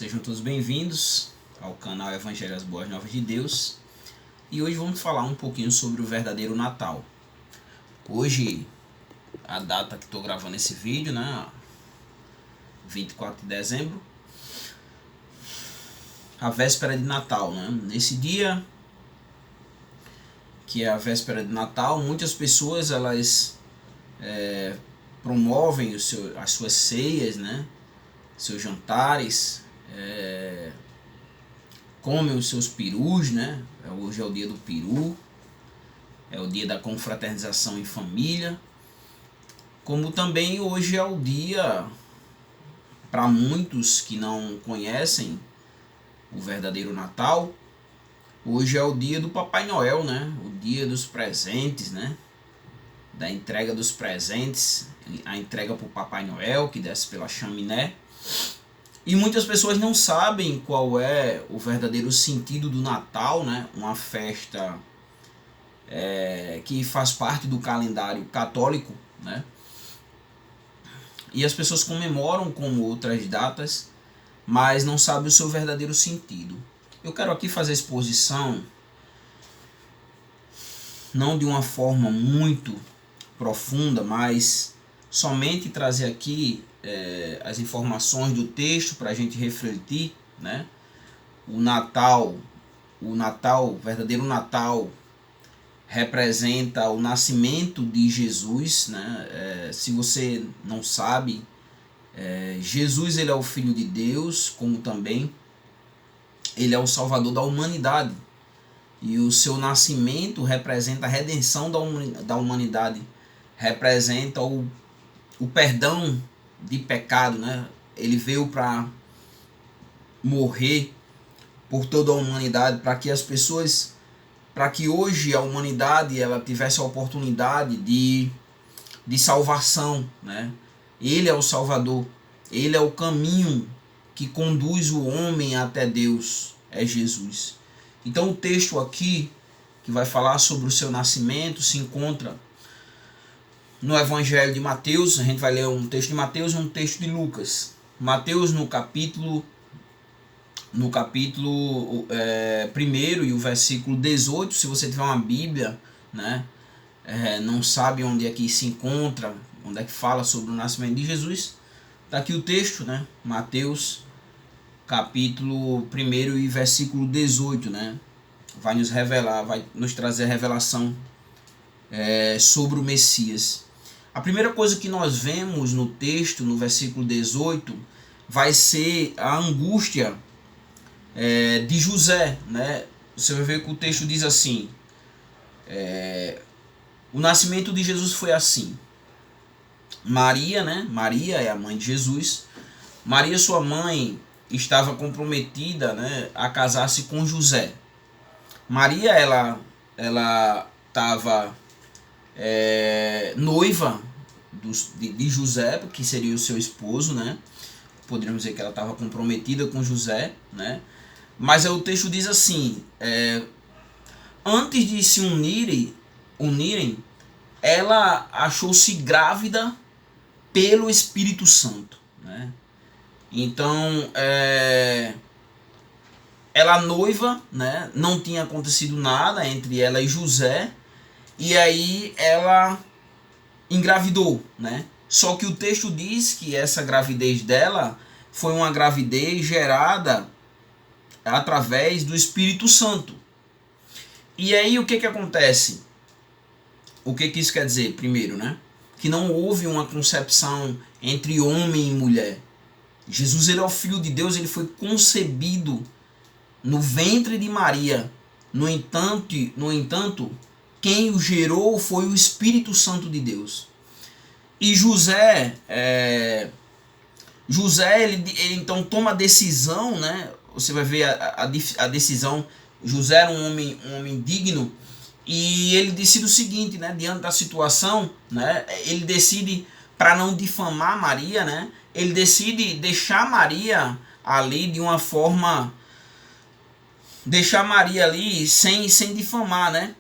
Sejam todos bem-vindos ao canal Evangelho das Boas Novas de Deus. E hoje vamos falar um pouquinho sobre o verdadeiro Natal. Hoje, a data que estou gravando esse vídeo, 24 de dezembro, a véspera de Natal, Nesse dia, que é a véspera de Natal, muitas pessoas elas promovem as suas ceias, seus jantares, comem os seus perus, Hoje é o dia do peru, é o dia da confraternização em família, como também hoje é o dia, para muitos que não conhecem o verdadeiro Natal, hoje é o dia do Papai Noel, O dia dos presentes, Da entrega dos presentes, a entrega para o Papai Noel, que desce pela chaminé. E muitas pessoas não sabem qual é o verdadeiro sentido do Natal, Uma festa que faz parte do calendário católico, E as pessoas comemoram como outras datas, mas não sabem o seu verdadeiro sentido. Eu quero aqui fazer a exposição, não de uma forma muito profunda, mas somente trazer aqui as informações do texto para a gente refletir, O Natal, o verdadeiro Natal representa o nascimento de Jesus, Se você não sabe, Jesus ele é o Filho de Deus, como também ele é o Salvador da humanidade. E o seu nascimento representa a redenção da humanidade, representa o perdão de pecado, Ele veio para morrer por toda a humanidade, para que as pessoas, para que hoje a humanidade ela tivesse a oportunidade de salvação, Ele é o Salvador, Ele é o caminho que conduz o homem até Deus, é Jesus. Então o texto aqui, que vai falar sobre o seu nascimento, se encontra no Evangelho de Mateus. A gente vai ler um texto de Mateus e um texto de Lucas. Mateus no capítulo 1 e o versículo 18. Se você tiver uma Bíblia, não sabe onde é que se encontra, onde é que fala sobre o nascimento de Jesus, está aqui o texto, Mateus capítulo 1 e versículo 18, vai nos revelar, vai nos trazer a revelação sobre o Messias. A primeira coisa que nós vemos no texto, no versículo 18, vai ser a angústia de José, Você vai ver que o texto diz assim: o nascimento de Jesus foi assim. Maria, Maria é a mãe de Jesus. Maria, sua mãe, estava comprometida, a casar-se com José. Maria, ela estava noiva de José, que seria o seu esposo, Poderíamos dizer que ela estava comprometida com José, Mas o texto diz assim: antes de se unirem, ela achou-se grávida pelo Espírito Santo, Então, ela noiva, não tinha acontecido nada entre ela e José, e aí ela engravidou, Só que o texto diz que essa gravidez dela foi uma gravidez gerada através do Espírito Santo. E aí o que acontece? O que isso quer dizer? Primeiro, que não houve uma concepção entre homem e mulher. Jesus ele é o Filho de Deus, ele foi concebido no ventre de Maria. No entanto, quem o gerou foi o Espírito Santo de Deus. E José ele então toma a decisão, Você vai ver a decisão. José era um homem digno, e ele decide o seguinte, diante da situação, ele decide, para não difamar Maria, ele decide deixar Maria ali de uma forma, deixar Maria ali sem difamar,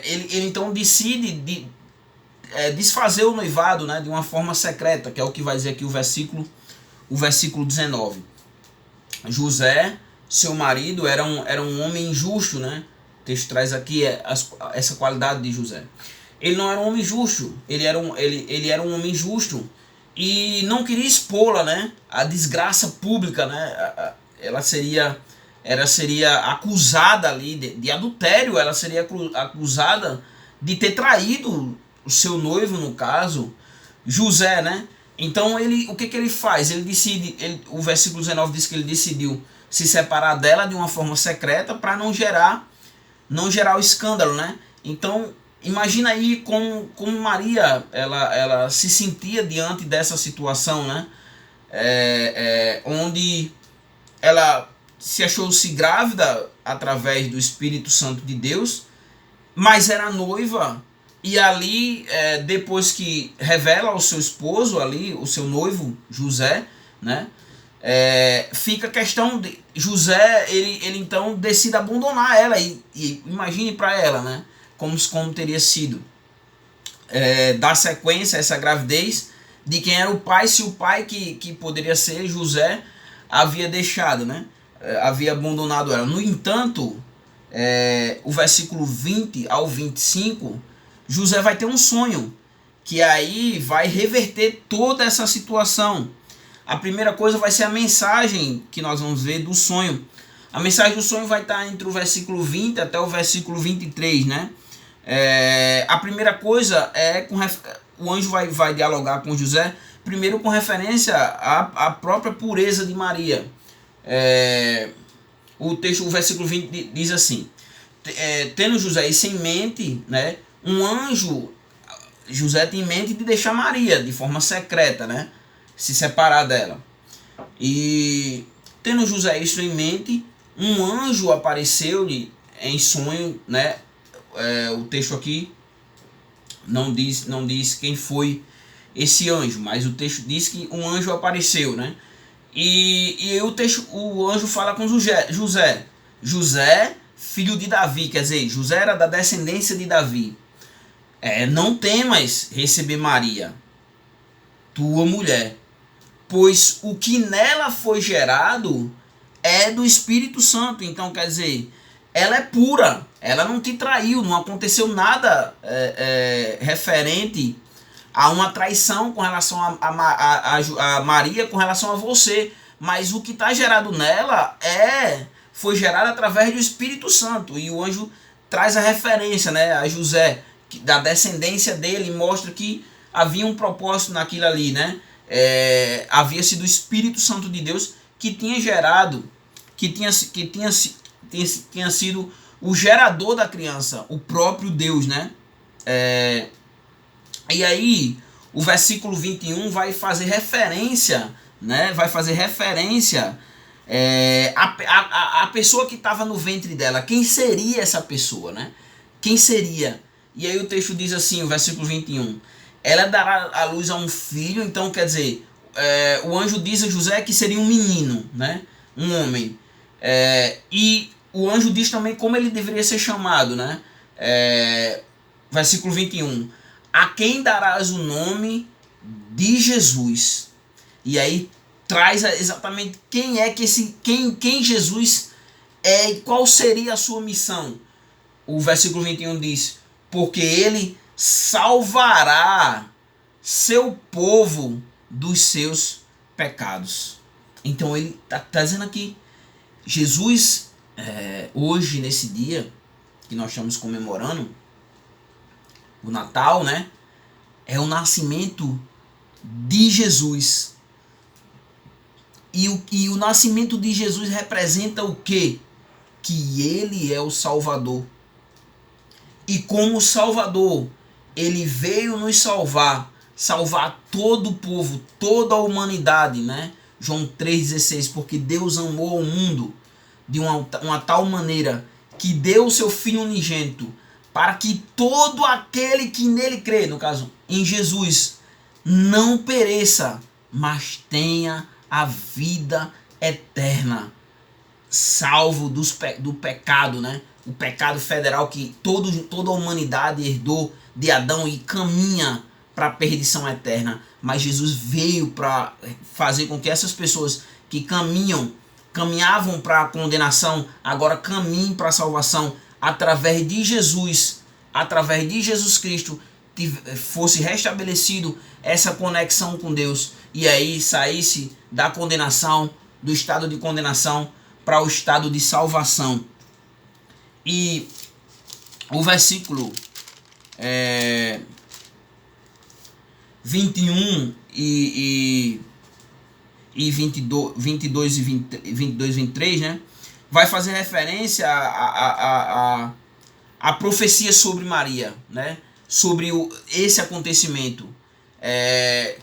ele então decide desfazer o noivado, de uma forma secreta, que é o que vai dizer aqui o versículo 19. José, seu marido, era um homem justo, né? O texto traz aqui essa qualidade de José. Ele não era um homem justo, ele era um homem justo e não queria expô-la, né? A desgraça pública, né? Ela seria acusada ali de adultério, ela seria acusada de ter traído o seu noivo, no caso, José, né? Então o que ele faz? Ele decide, o versículo 19 diz que ele decidiu se separar dela de uma forma secreta para não gerar o escândalo, né? Então imagina aí como Maria ela se sentia diante dessa situação, né? Onde ela se achou-se grávida através do Espírito Santo de Deus, mas era noiva, e ali, depois que revela ao seu esposo ali, o seu noivo José, né? Fica a questão de José, ele então decide abandonar ela, e imagine para ela, né? Como teria sido dar sequência a essa gravidez de quem era o pai, se o pai que poderia ser José havia deixado, né? Havia abandonado ela. No entanto, o versículo 20 ao 25, José vai ter um sonho, que aí vai reverter toda essa situação. A primeira coisa vai ser a mensagem que nós vamos ver do sonho. A mensagem do sonho vai estar entre o versículo 20 até o versículo 23, né? A primeira coisa o anjo vai dialogar com José, primeiro com referência à própria pureza de Maria. O versículo 20 diz assim: tendo José isso em mente, né, um anjo, José tem em mente de deixar Maria de forma secreta, né, se separar dela. E tendo José isso em mente, um anjo apareceu-lhe em sonho, né? O texto aqui não diz quem foi esse anjo, mas o texto diz que um anjo apareceu, né? E o anjo fala com José, filho de Davi, quer dizer, José era da descendência de Davi. Não temas receber Maria, tua mulher, pois o que nela foi gerado é do Espírito Santo. Então, quer dizer, ela é pura, ela não te traiu, não aconteceu nada referente a uma traição com relação a Maria, com relação a você, mas o que está gerado nela foi gerado através do Espírito Santo. E o anjo traz a referência, né, a José, da descendência dele, mostra que havia um propósito naquilo ali, né? Havia sido o Espírito Santo de Deus que tinha gerado, que tinha sido o gerador da criança, o próprio Deus, né? E aí o versículo 21 vai fazer referência, né? Vai fazer referência a pessoa que estava no ventre dela. Quem seria essa pessoa, né? Quem seria? E aí o texto diz assim, o versículo 21: ela dará à luz a um filho. Então, quer dizer, o anjo diz a José que seria um menino, né? Um homem. E o anjo diz também como ele deveria ser chamado, né? Versículo 21: a quem darás o nome de Jesus. E aí traz exatamente quem Jesus é e qual seria a sua missão. O versículo 21 diz: porque ele salvará seu povo dos seus pecados. Então ele está dizendo aqui, Jesus, hoje, nesse dia que nós estamos comemorando, o Natal, né? É o nascimento de Jesus. E o nascimento de Jesus representa o quê? Que ele é o Salvador. E como Salvador, ele veio nos salvar todo o povo, toda a humanidade, né? João 3,16, porque Deus amou o mundo de uma tal maneira que deu o seu Filho unigênito, para que todo aquele que nele crê, no caso, em Jesus, não pereça, mas tenha a vida eterna, salvo do pecado, né? O pecado federal que toda a humanidade herdou de Adão e caminha para a perdição eterna. Mas Jesus veio para fazer com que essas pessoas que caminham caminhavam para a condenação, agora caminhem para a salvação através de Jesus, através de Jesus Cristo, fosse restabelecido essa conexão com Deus, e aí saísse da condenação, do estado de condenação para o estado de salvação. E o versículo 21 e 22 e 22 e 23, né, vai fazer referência a profecia sobre Maria, né, sobre esse acontecimento,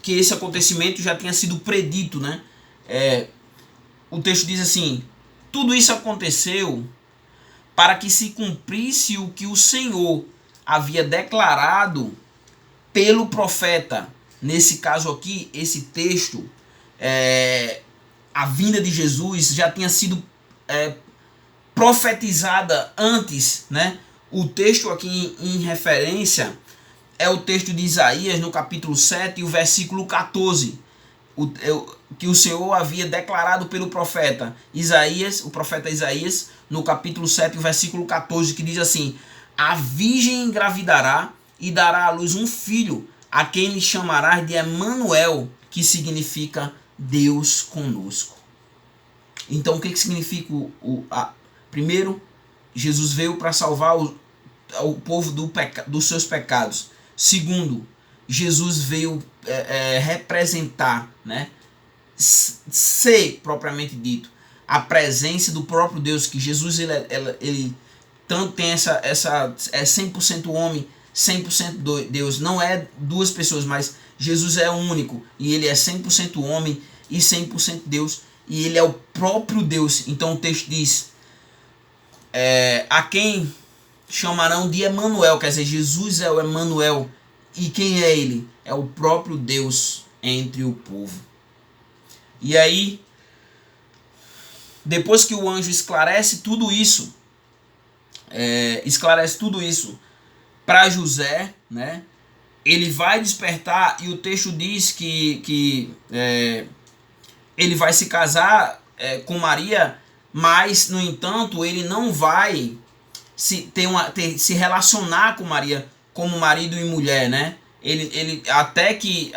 que esse acontecimento já tinha sido predito, né. O texto diz assim: tudo isso aconteceu para que se cumprisse o que o Senhor havia declarado pelo profeta. Nesse caso aqui, esse texto, a vinda de Jesus já tinha sido profetizada antes, né? O texto aqui em referência é o texto de Isaías, no capítulo 7, e o versículo 14, que o Senhor havia declarado pelo profeta Isaías, o profeta Isaías, no capítulo 7, o versículo 14, que diz assim: a virgem engravidará e dará à luz um filho, a quem lhe chamarás de Emanuel, que significa Deus conosco. Então, o que significa primeiro, Jesus veio para salvar o povo dos seus pecados. Segundo, Jesus veio representar, né, ser propriamente dito, a presença do próprio Deus, que Jesus ele tanto tem essa 100% homem, 100% Deus. Não é duas pessoas, mas Jesus é único, e ele é 100% homem e 100% Deus, e ele é o próprio Deus. Então o texto diz: a quem chamarão de Emanuel, quer dizer, Jesus é o Emanuel. E quem é ele? É o próprio Deus entre o povo. E aí, depois que o anjo esclarece tudo isso para José, né, ele vai despertar, e o texto diz que ele vai se casar com Maria, mas, no entanto, ele não vai se relacionar com Maria como marido e mulher, né? Ele até que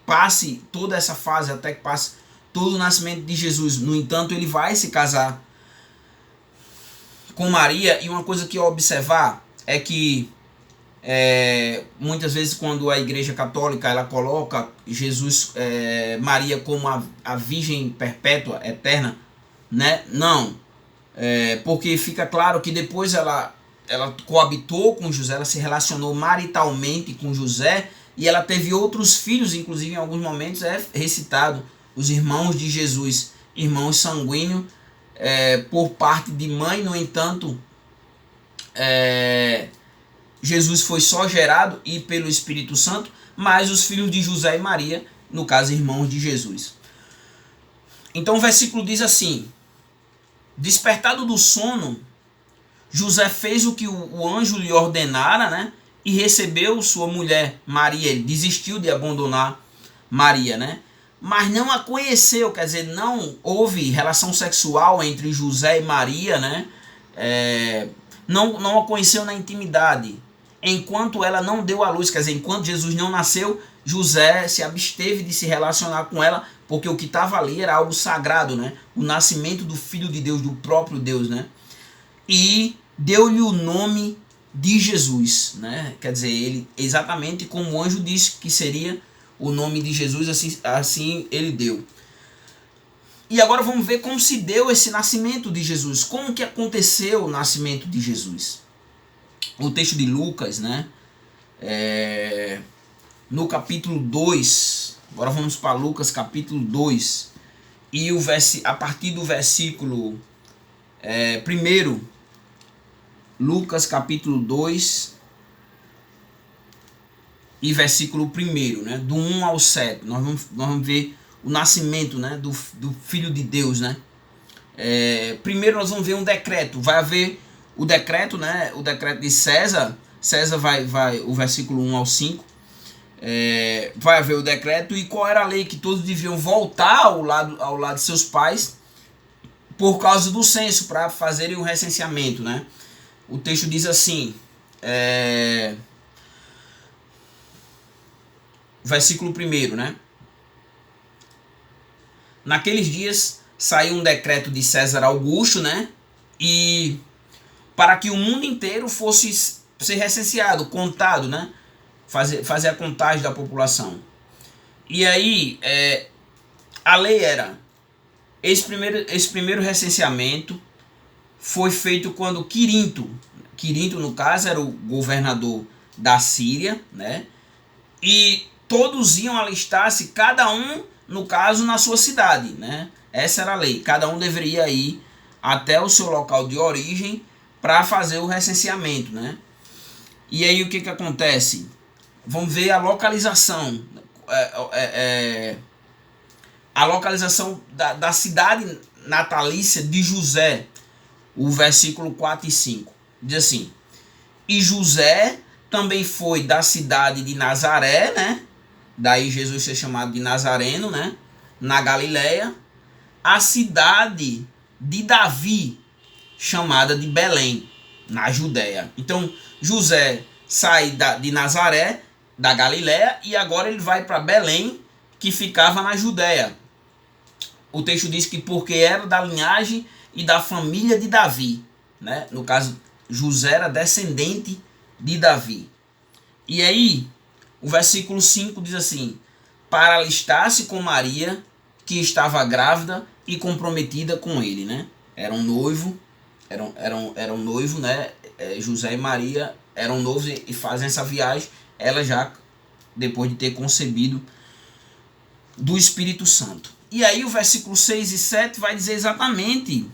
passe toda essa fase, até que passe todo o nascimento de Jesus. No entanto, ele vai se casar com Maria. E uma coisa que eu observar é que muitas vezes, quando a Igreja Católica ela coloca Jesus, Maria como a Virgem perpétua, eterna, né? Não, porque fica claro que depois ela coabitou com José, ela se relacionou maritalmente com José, e ela teve outros filhos, inclusive em alguns momentos é recitado os irmãos de Jesus, irmãos sanguíneos por parte de mãe. No entanto, Jesus foi só gerado e pelo Espírito Santo, mas os filhos de José e Maria, no caso, irmãos de Jesus. Então o versículo diz assim: despertado do sono, José fez o que o anjo lhe ordenara, né? E recebeu sua mulher Maria. Ele desistiu de abandonar Maria, né? Mas não a conheceu, quer dizer, não houve relação sexual entre José e Maria, né? Não a conheceu na intimidade, enquanto ela não deu à luz, quer dizer, enquanto Jesus não nasceu, José se absteve de se relacionar com ela, porque o que estava ali era algo sagrado, né? O nascimento do Filho de Deus, do próprio Deus, né? E deu-lhe o nome de Jesus, né? Quer dizer, ele, exatamente como o anjo disse que seria o nome de Jesus, assim ele deu. E agora vamos ver como se deu esse nascimento de Jesus. Como que aconteceu o nascimento de Jesus? O texto de Lucas, né? No capítulo 2, agora vamos para Lucas capítulo 2, e a partir do versículo 1, Lucas capítulo 2 e versículo 1, né? Do 1 ao 7, nós vamos ver o nascimento, né? do Filho de Deus, né? Primeiro nós vamos ver um decreto, vai haver o decreto, né? O decreto de César vai o versículo 1 ao 5, vai haver o decreto. E qual era a lei? Que todos deviam voltar ao lado de seus pais por causa do censo, para fazerem o recenseamento, né? O texto diz assim, versículo 1, né? Naqueles dias saiu um decreto de César Augusto, né? E para que o mundo inteiro fosse ser recenseado, contado, né? Fazer a contagem da população. E aí, a lei era, esse primeiro recenseamento foi feito quando Quirinto no caso era o governador da Síria, né? E todos iam alistar-se, cada um, no caso, na sua cidade, né? Essa era a lei, cada um deveria ir até o seu local de origem para fazer o recenseamento, né? E aí o que acontece? Vamos ver a localização, a localização da cidade natalícia de José, o versículo 4 e 5. Diz assim, e José também foi da cidade de Nazaré, né? Daí Jesus ser chamado de Nazareno, né? Na Galileia, a cidade de Davi, chamada de Belém, na Judéia. Então, José sai de Nazaré, da Galileia, e agora ele vai para Belém, que ficava na Judéia. O texto diz que porque era da linhagem e da família de Davi, né? No caso, José era descendente de Davi. E aí, o versículo 5 diz assim, para alistar-se com Maria, que estava grávida e comprometida com ele, né? Era um noivo, né? José e Maria eram noivos e fazem essa viagem, ela já depois de ter concebido do Espírito Santo. E aí o versículo 6 e 7 vai dizer exatamente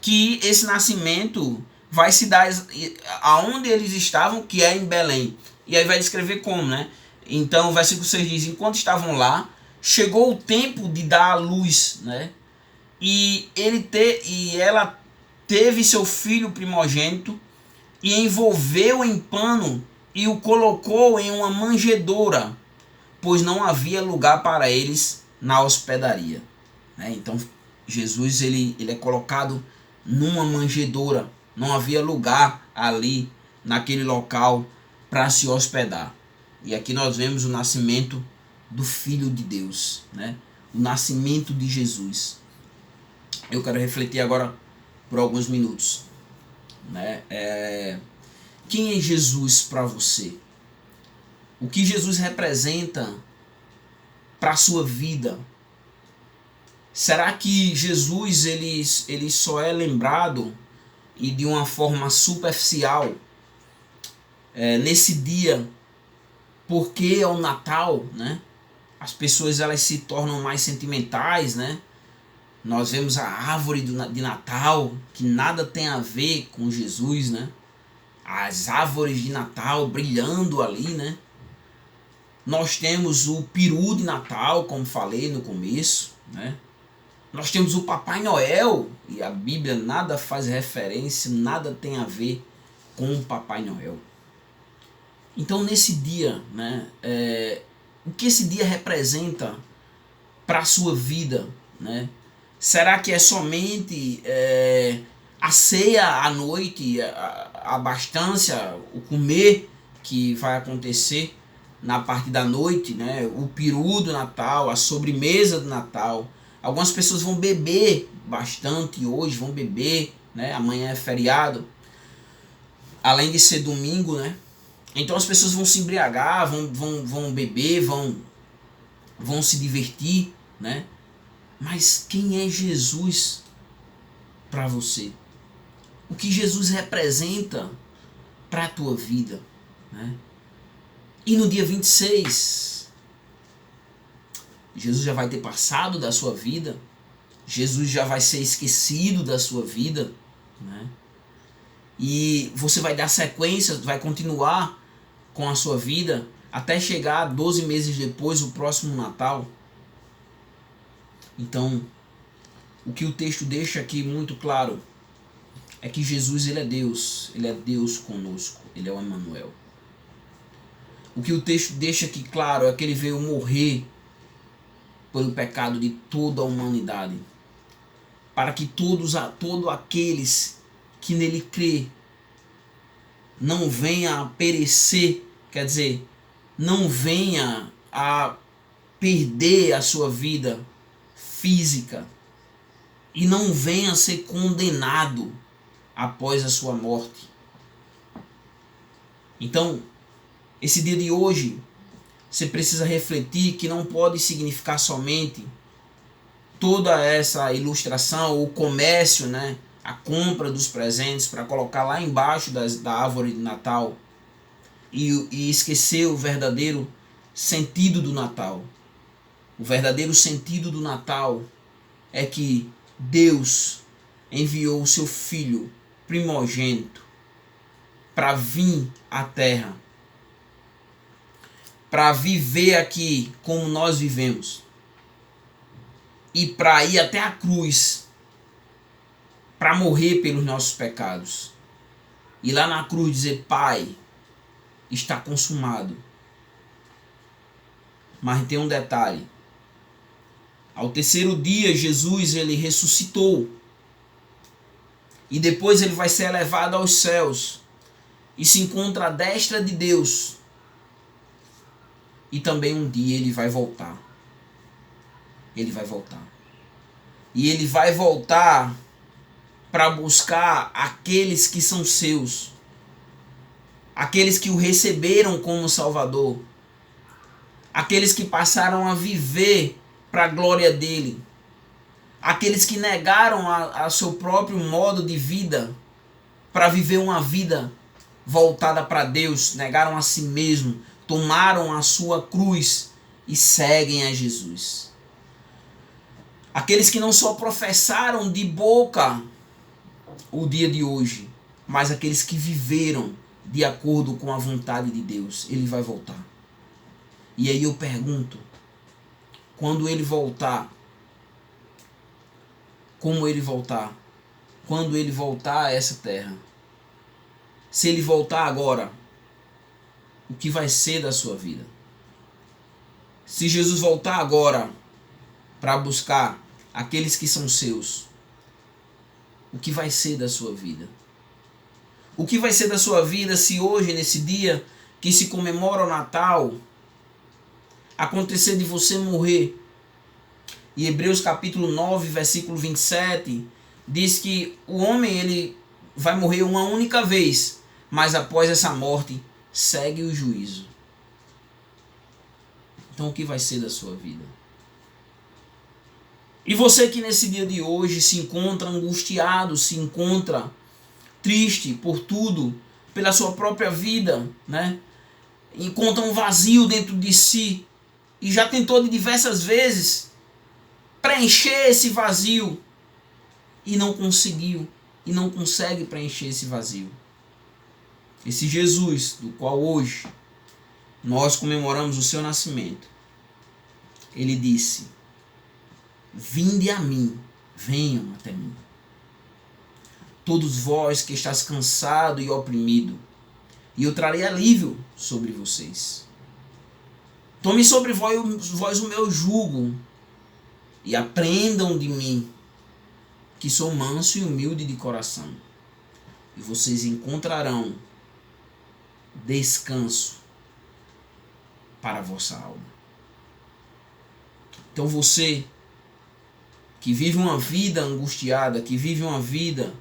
que esse nascimento vai se dar aonde eles estavam, que é em Belém. E aí vai descrever como, né? Então o versículo 6 diz, enquanto estavam lá, chegou o tempo de dar a luz, né? E ela teve seu filho primogênito e envolveu em pano e o colocou em uma manjedoura, pois não havia lugar para eles na hospedaria, né? Então Jesus ele é colocado numa manjedoura, não havia lugar ali naquele local para se hospedar. E aqui nós vemos o nascimento do Filho de Deus, né? O nascimento de Jesus. Eu quero refletir agora por alguns minutos, né? Quem é Jesus para você? O que Jesus representa para a sua vida? Será que Jesus ele só é lembrado e de uma forma superficial nesse dia porque é o Natal, né? As pessoas elas se tornam mais sentimentais, né? Nós vemos a árvore de Natal que nada tem a ver com Jesus, né? As árvores de Natal brilhando ali, né? Nós temos o peru de Natal, como falei no começo, né? Nós temos o Papai Noel, e a Bíblia nada faz referência, nada tem a ver com o Papai Noel. Então nesse dia, né, o que esse dia representa para a sua vida, né? Será que é somente a ceia à noite, a abastança, o comer que vai acontecer na parte da noite, né? O peru do Natal, a sobremesa do Natal. Algumas pessoas vão beber bastante hoje, vão beber, né? Amanhã é feriado, além de ser domingo, né? Então as pessoas vão se embriagar, vão beber, vão se divertir, né? Mas quem é Jesus para você? O que Jesus representa para a tua vida, né? E no dia 26, Jesus já vai ter passado da sua vida, Jesus já vai ser esquecido da sua vida, né? E você vai dar sequência, vai continuar com a sua vida até chegar 12 meses depois, o próximo Natal. Então, o que o texto deixa aqui muito claro é que Jesus ele é Deus conosco, ele é o Emmanuel. O que o texto deixa aqui claro é que ele veio morrer pelo pecado de toda a humanidade. para que todos aqueles que nele crê não venha a perecer, quer dizer, não venha a perder a sua vida física e não venha a ser condenado após a sua morte. Então, esse dia de hoje, você precisa refletir que não pode significar somente toda essa ilustração, o comércio, né? A compra dos presentes para colocar lá embaixo da árvore de Natal e esquecer o verdadeiro sentido do Natal. O verdadeiro sentido do Natal é que Deus enviou o seu Filho primogênito para vir à Terra, para viver aqui como nós vivemos e para ir até a cruz, para morrer pelos nossos pecados. E lá na cruz dizer: Pai, está consumado. Mas tem um detalhe. Ao terceiro dia, Jesus ele ressuscitou. E depois ele vai ser elevado aos céus. E se encontra à destra de Deus. E também um dia ele vai voltar. Ele vai voltar. E ele vai voltar para buscar aqueles que são seus. Aqueles que o receberam como Salvador. Aqueles que passaram a viver para a glória dele. Aqueles que negaram a seu próprio modo de vida para viver uma vida voltada para Deus, negaram a si mesmo, tomaram a sua cruz e seguem a Jesus. Aqueles que não só professaram de boca o dia de hoje, mas aqueles que viveram de acordo com a vontade de Deus, ele vai voltar. E aí eu pergunto, quando ele voltar, como ele voltar? Quando ele voltar a essa terra? Se ele voltar agora, o que vai ser da sua vida? Se Jesus voltar agora para buscar aqueles que são seus, o que vai ser da sua vida? O que vai ser da sua vida se hoje, nesse dia que se comemora o Natal, acontecer de você morrer? E Hebreus capítulo 9, versículo 27, diz que o homem ele vai morrer uma única vez, mas após essa morte segue o juízo. Então o que vai ser da sua vida? E você que nesse dia de hoje se encontra angustiado, se encontra triste por tudo, pela sua própria vida, né? Encontra um vazio dentro de si e já tentou de diversas vezes preencher esse vazio e não conseguiu, e não consegue preencher esse vazio. Esse Jesus, do qual hoje nós comemoramos o seu nascimento, ele disse: vinde a mim, venham até mim. Todos vós que estáis cansado e oprimido, e eu trarei alívio sobre vocês. Tome sobre vós o meu jugo, e aprendam de mim, que sou manso e humilde de coração, e vocês encontrarão descanso para a vossa alma. Então você que vive uma vida angustiada, que vive uma vida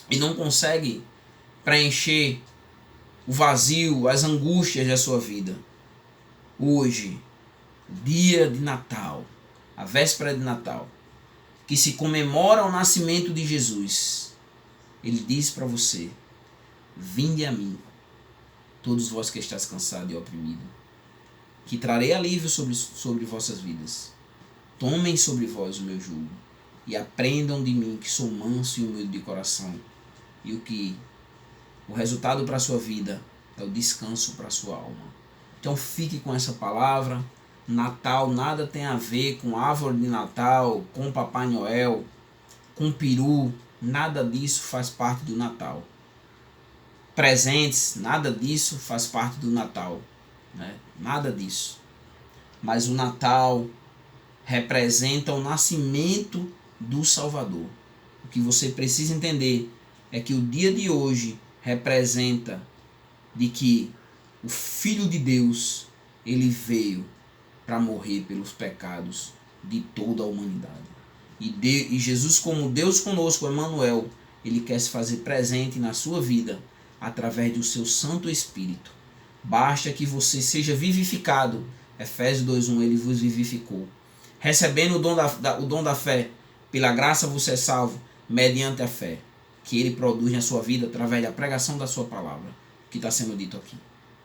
e não consegue preencher o vazio, as angústias da sua vida, hoje, dia de Natal, a véspera de Natal, que se comemora o nascimento de Jesus, ele diz para você: vinde a mim, todos vós que estáis cansados e oprimidos, que trarei alívio sobre vossas vidas. Tomem sobre vós o meu jugo e aprendam de mim, que sou manso e humilde de coração. E o resultado para a sua vida é o descanso para a sua alma. Então fique com essa palavra. Natal nada tem a ver com árvore de Natal, com Papai Noel, com peru. Nada disso faz parte do Natal. Presentes, nada disso faz parte do Natal, né? Nada disso. Mas o Natal representa o nascimento do Salvador. O que você precisa entender é que o dia de hoje representa de que o Filho de Deus, ele veio para morrer pelos pecados de toda a humanidade. E Jesus, como Deus conosco, Emmanuel, ele quer se fazer presente na sua vida através do seu Santo Espírito. Basta que você seja vivificado. Efésios 2:1, ele vos vivificou. Recebendo o dom da fé, pela graça você é salvo, mediante a fé que ele produz na sua vida através da pregação da sua palavra, que está sendo dito aqui.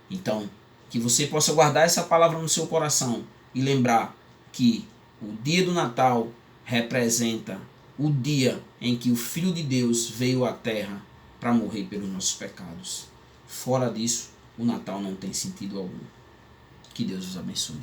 Então, que você possa guardar essa palavra no seu coração e lembrar que o dia do Natal representa o dia em que o Filho de Deus veio à Terra para morrer pelos nossos pecados. Fora disso, o Natal não tem sentido algum. Que Deus os abençoe.